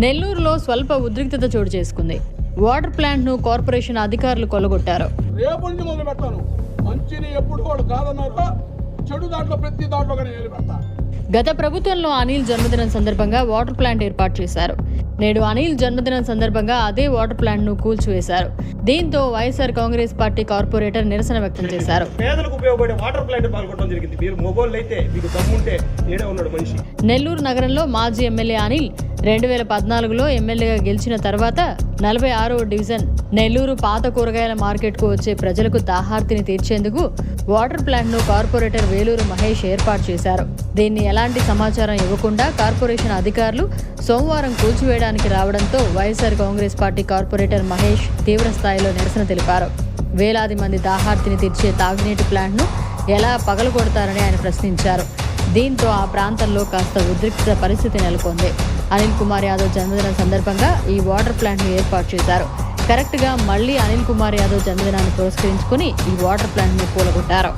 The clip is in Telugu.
నెల్లూరులో స్వల్ప ఉద్రిక్తత చోటు చేసుకుంది. వాటర్ ప్లాంట్ ను కార్పొరేషన్ అధికారులు కొల్లగొట్టారు. రేపటి మొదలు పెడతాను. మంచిని ఎప్పుడు కూడా కాదన్నారో చెడు దాంట్లో ప్రతి దాంట్లోనే పెడతా. గత ప్రభుత్వంలో అనిల్ జన్మదినం సందర్భంగా వాటర్ ప్లాంట్ ఏర్పాటు చేశారు. నేడు అనిల్ జన్మదినం సందర్భంగా అదే వాటర్ ప్లాంట్ ను కూల్చివేశారు. దీంతో వైఎస్ఆర్ కాంగ్రెస్ పార్టీ కార్పొరేటర్ నిరసన వ్యక్తం చేశారు. పేదలకు ఉపయోగపడే వాటర్ ప్లాంట్ పాల్గొనడం జరిగింది. మీరు మొబైల్ అయితే మీకు దమ్ముంటే ఏడే ఉన్నాడు మనిషి. నెల్లూరు నగరంలో మాజీ ఎమ్మెల్యే అనిల్ 2014లో ఎమ్మెల్యేగా గెలిచిన తర్వాత 46వ డివిజన్ నెల్లూరు పాత కూరగాయల మార్కెట్కు వచ్చే ప్రజలకు దాహార్తిని తీర్చేందుకు వాటర్ ప్లాంట్ను కార్పొరేటర్ వేలూరు మహేష్ ఏర్పాటు చేశారు. దీన్ని ఎలాంటి సమాచారం ఇవ్వకుండా కార్పొరేషన్ అధికారులు సోమవారం కూల్చివేయడానికి రావడంతో వైఎస్ఆర్ కాంగ్రెస్ పార్టీ కార్పొరేటర్ మహేష్ తీవ్ర స్థాయిలో నిరసన తెలిపారు. వేలాది మంది దాహార్తిని తీర్చే తాగునీటి ప్లాంట్ను ఎలా పగలగొడతారని ఆయన ప్రశ్నించారు. దీంతో ఆ ప్రాంతంలో కాస్త ఉద్రిక్త పరిస్థితి నెలకొంది. అనిల్ కుమార్ యాదవ్ జన్మదినం సందర్భంగా ఈ వాటర్ ప్లాంట్ ను ఏర్పాటు చేశారు. కరెక్ట్ గా మళ్లీ అనిల్ కుమార్ యాదవ్ జన్మదినాన్ని పురస్కరించుకుని ఈ వాటర్ ప్లాంట్ ని కూలగొట్టారు.